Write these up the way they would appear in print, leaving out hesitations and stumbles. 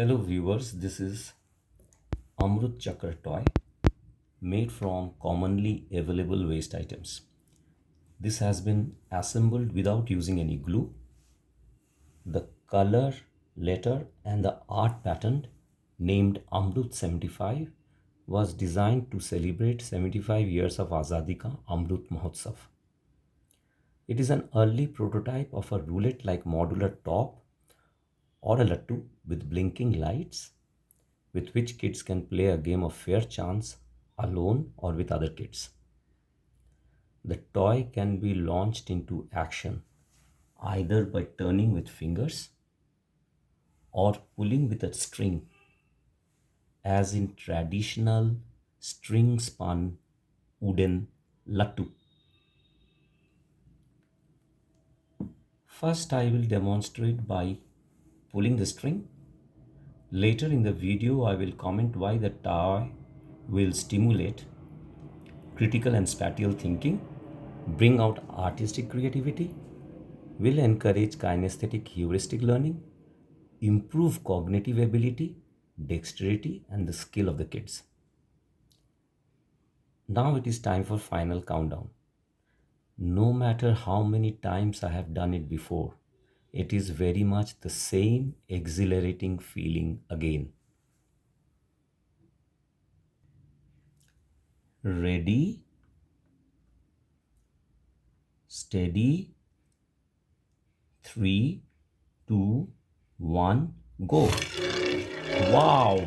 Hello viewers, this is Amrut Chakra toy made from commonly available waste items. This has been assembled without using any glue. The color, letter and the art pattern named Amrut 75 was designed to celebrate 75 years of Azadi Ka Amrut Mahotsav. It is an early prototype of a roulette-like modular top or a lattu with blinking lights with which kids can play a game of fair chance alone or with other kids. The toy can be launched into action either by turning with fingers or pulling with a string, as in traditional string spun wooden lattu. First, I will demonstrate by pulling the string. Later in the video, I will comment why the toy will stimulate critical and spatial thinking, bring out artistic creativity, will encourage kinesthetic-heuristic learning, improve cognitive ability, dexterity, and the skill of the kids. Now it is time for final countdown. No matter how many times I have done it before, it is very much the same exhilarating feeling again. Ready, steady, 3, 2, 1, go. Wow!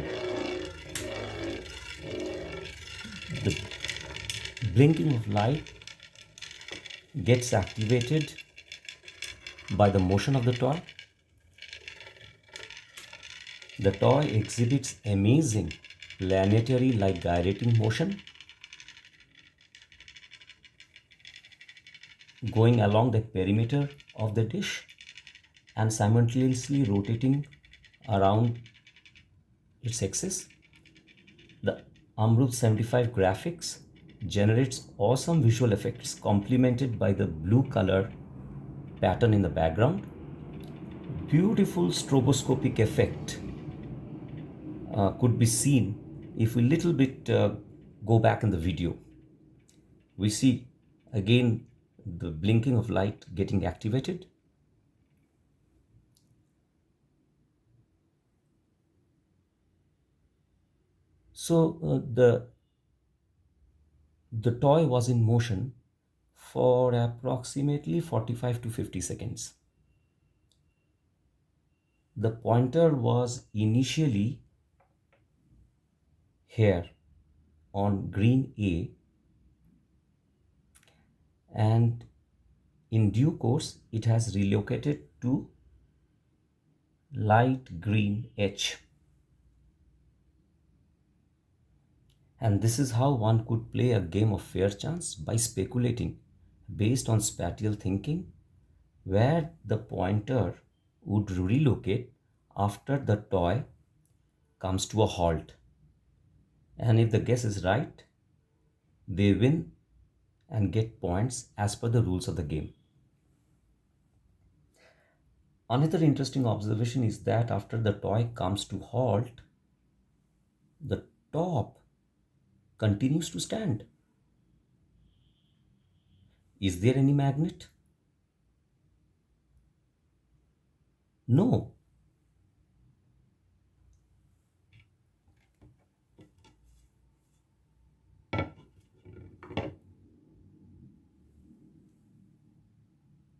The blinking of light gets activated by the motion of the toy. The toy exhibits amazing planetary-like gyrating motion going along the perimeter of the dish and simultaneously rotating around its axis. The Amrut 75 graphics generates awesome visual effects complemented by the blue color pattern in the background. Beautiful stroboscopic effect could be seen if we little bit go back in the video. We see again the blinking of light getting activated. So the toy was in motion for approximately 45 to 50 seconds. The pointer was initially here on green A, and in due course it has relocated to light green H. And this is how one could play a game of fair chance by speculating based on spatial thinking, where the pointer would relocate after the toy comes to a halt. And if the guess is right, they win and get points as per the rules of the game. Another interesting observation is that after the toy comes to halt, the top continues to stand. Is there any magnet? No.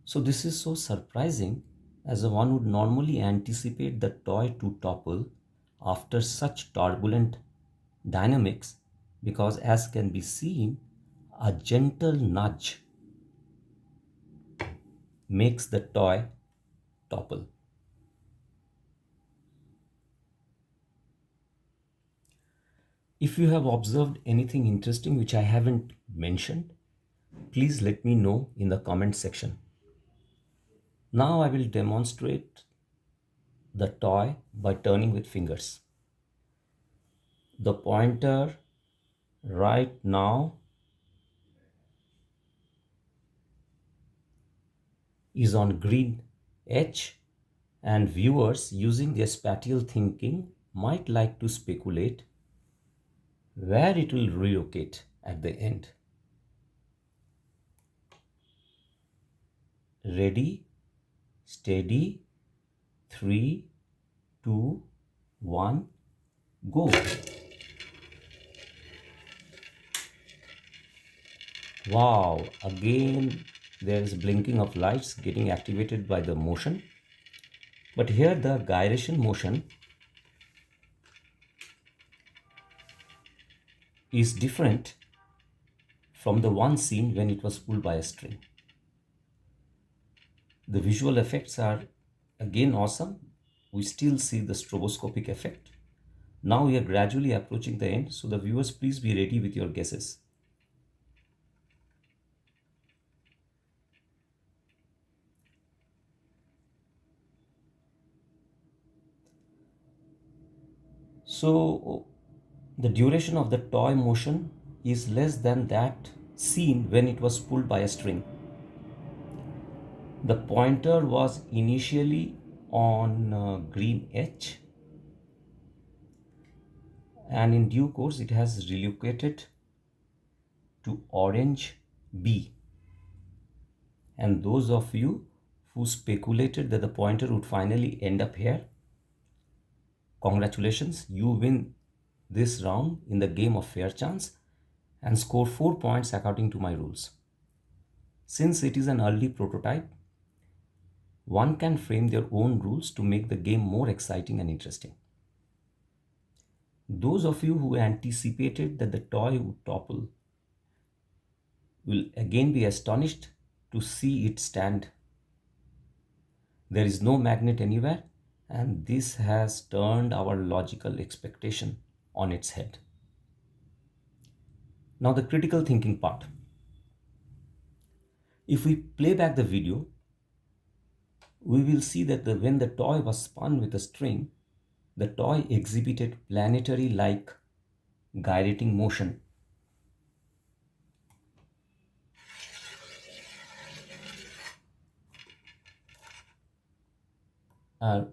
So this is so surprising, as one would normally anticipate the toy to topple after such turbulent dynamics, because as can be seen, a gentle nudge makes the toy topple. If you have observed anything interesting which I haven't mentioned, please let me know in the comment section. Now I will demonstrate the toy by turning with fingers. The pointer right now is on green H, And viewers using their spatial thinking might like to speculate where it will relocate at the end. Ready, steady, 3, 2, 1, go. Wow, again there is blinking of lights getting activated by the motion. But here the gyration motion is different from the one seen when it was pulled by a string. The visual effects are again awesome. We still see the stroboscopic effect. Now we are gradually approaching the end, so the viewers, please be ready with your guesses. So the duration of the toy motion is less than that seen when it was pulled by a string. The pointer was initially on green H, and in due course it has relocated to orange B. And those of you who speculated that the pointer would finally end up here, congratulations, you win this round in the game of fair chance and score 4 points according to my rules. Since it is an early prototype, one can frame their own rules to make the game more exciting and interesting. Those of you who anticipated that the toy would topple will again be astonished to see it stand. There is no magnet anywhere, and this has turned our logical expectation on its head. Now the critical thinking part. If we play back the video, we will see that when the toy was spun with a string, the toy exhibited planetary-like gyrating motion.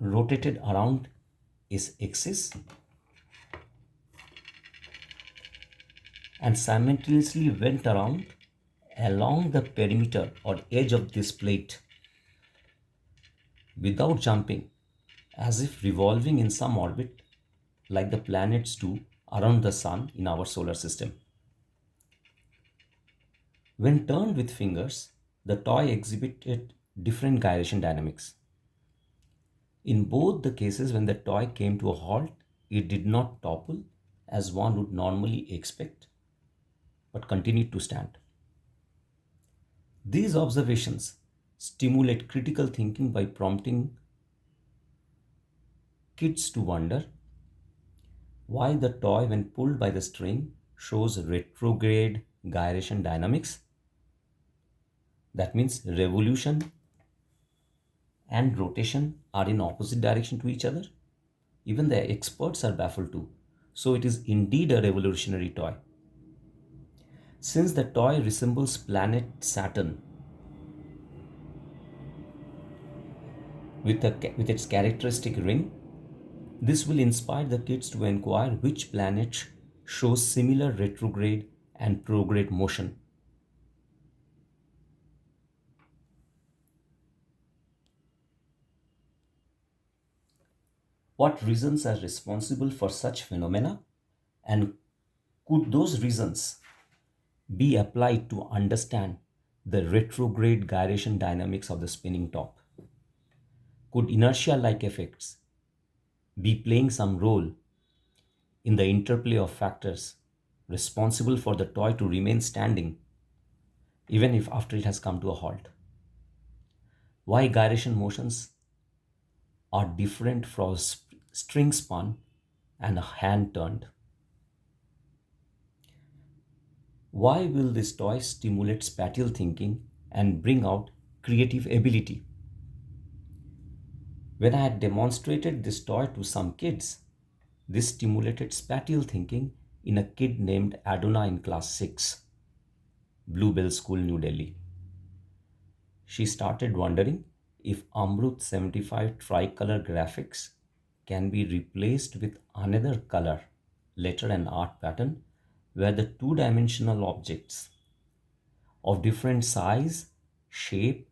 Rotated around its axis and simultaneously went around along the perimeter or edge of this plate without jumping, as if revolving in some orbit like the planets do around the sun in our solar system. When turned with fingers, the toy exhibited different gyration dynamics. In both the cases, when the toy came to a halt, it did not topple as one would normally expect, but continued to stand. These observations stimulate critical thinking by prompting kids to wonder why the toy, when pulled by the string, shows retrograde gyration dynamics. That means revolution and rotation are in opposite direction to each other. Even the experts are baffled too. So it is indeed a revolutionary toy. Since the toy resembles planet Saturn with its characteristic ring, this will inspire the kids to inquire which planet shows similar retrograde and prograde motion. What reasons are responsible for such phenomena, and could those reasons be applied to understand the retrograde gyration dynamics of the spinning top? Could inertia-like effects be playing some role in the interplay of factors responsible for the toy to remain standing even if after it has come to a halt? Why gyration motions are different from string spun and a hand turned? Why will this toy stimulate spatial thinking and bring out creative ability? When I had demonstrated this toy to some kids, this stimulated spatial thinking in a kid named Adona in class 6, Bluebell School, New Delhi. She started wondering if Amrut 75 tricolor graphics can be replaced with another color, letter and art pattern where the two-dimensional objects of different size, shape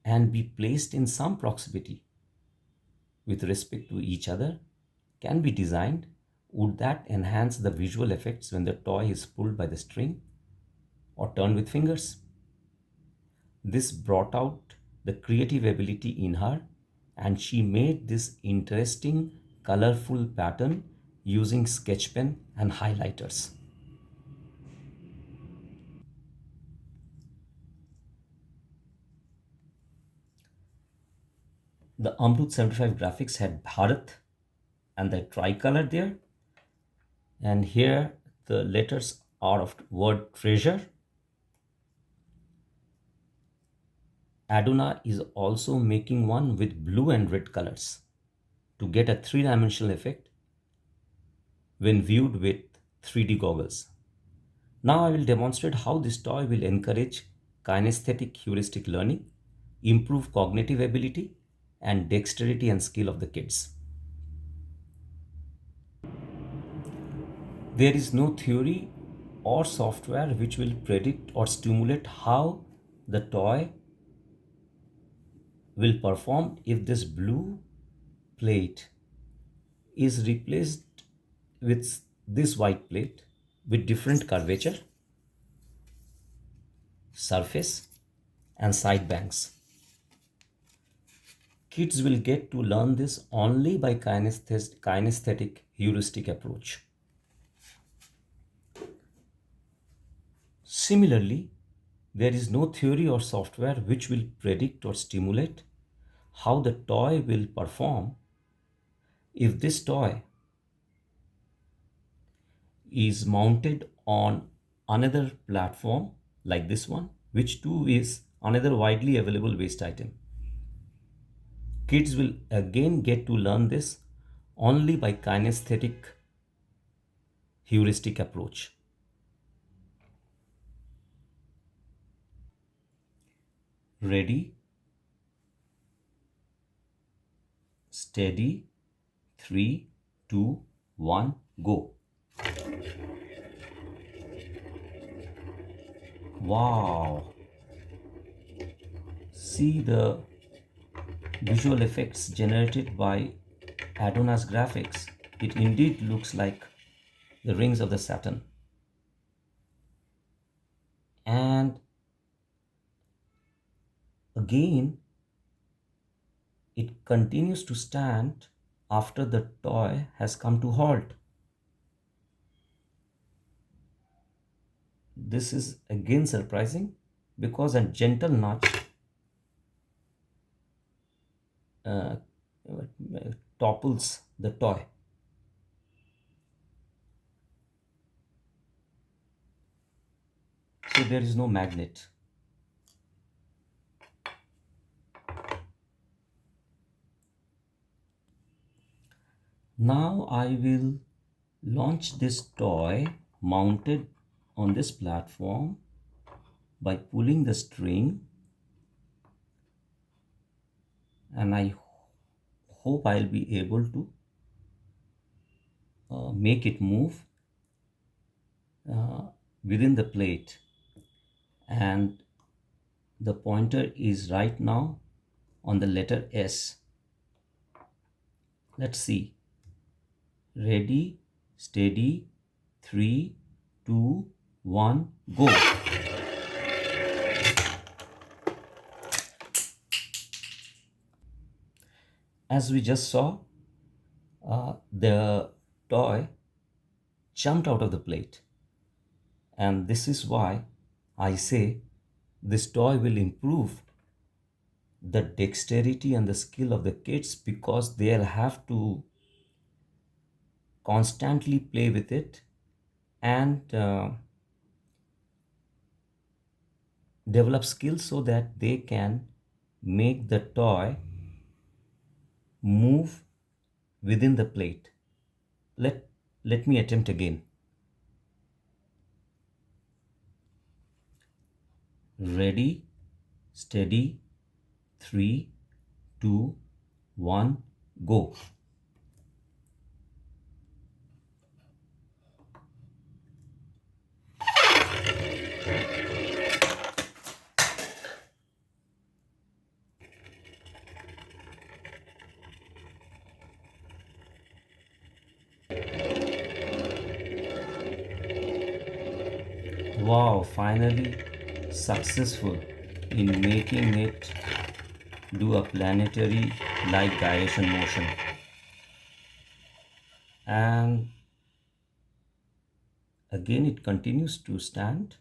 and be placed in some proximity with respect to each other can be designed, would that enhance the visual effects when the toy is pulled by the string or turned with fingers? This brought out the creative ability in her, and she made this interesting, colorful pattern using sketch pen and highlighters. The Amrut 75 graphics had Bharat and the tricolor there, and here the letters are of word treasure. Aduna is also making one with blue and red colors to get a three-dimensional effect when viewed with 3D goggles. Now I will demonstrate how this toy will encourage kinesthetic-heuristic learning, improve cognitive ability, and dexterity and skill of the kids. There is no theory or software which will predict or stimulate how the toy will perform if this blue plate is replaced with this white plate with different curvature, surface, and side banks. Kids will get to learn this only by kinesthetic heuristic approach. Similarly, there is no theory or software which will predict or stimulate how the toy will perform if this toy is mounted on another platform like this one, which too is another widely available waste item. Kids will again get to learn this only by kinesthetic heuristic approach. Ready, steady, 3, 2, 1, go. Wow! See the visual effects generated by Adona's graphics. It indeed looks like the rings of the Saturn. And again, it continues to stand after the toy has come to halt. This is again surprising because a gentle nudge uh, topples the toy. So there is no magnet. Now I will launch this toy mounted on this platform by pulling the string, and I hope I'll be able to make it move uh, within the plate, and the pointer is right now on the letter S. Let's see. Ready, steady, 3, 2, 1, go. As we just saw, the toy jumped out of the plate, and this is why I say this toy will improve the dexterity and the skill of the kids, because they'll have to constantly play with it and develop skills so that they can make the toy move within the plate. Let me attempt again. Ready, Steady. 3, 2, 1, go. Wow, finally successful in making it do a planetary like gyration motion. And again it continues to stand.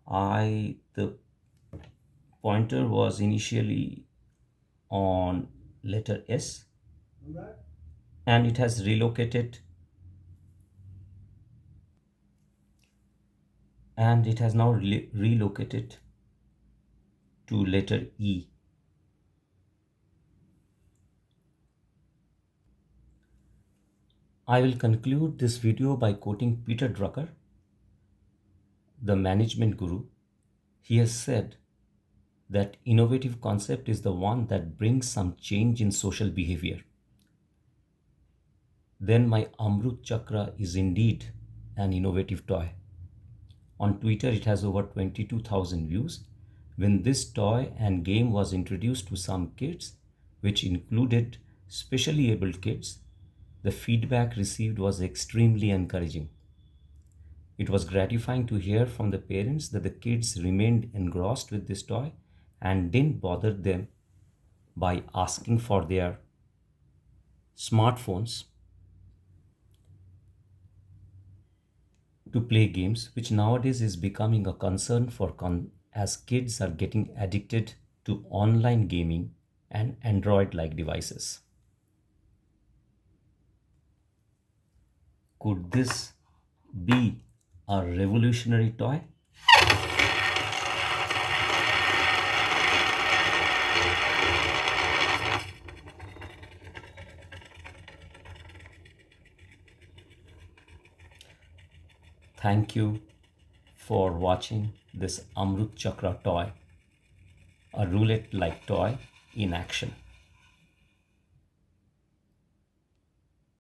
The pointer was initially on letter S, and it has relocated, and it has now relocated to letter E. I will conclude this video by quoting Peter Drucker, the management guru. He has said that innovative concept is the one that brings some change in social behavior. Then my Amrut Chakra is indeed an innovative toy. On Twitter, it has over 22,000 views. When this toy and game was introduced to some kids, which included specially abled kids, the feedback received was extremely encouraging. It was gratifying to hear from the parents that the kids remained engrossed with this toy and didn't bother them by asking for their smartphones to play games, which nowadays is becoming a concern as kids are getting addicted to online gaming and Android-like devices. Could this be a revolutionary toy? Thank you for watching this Amrut Chakra toy, a roulette-like toy in action.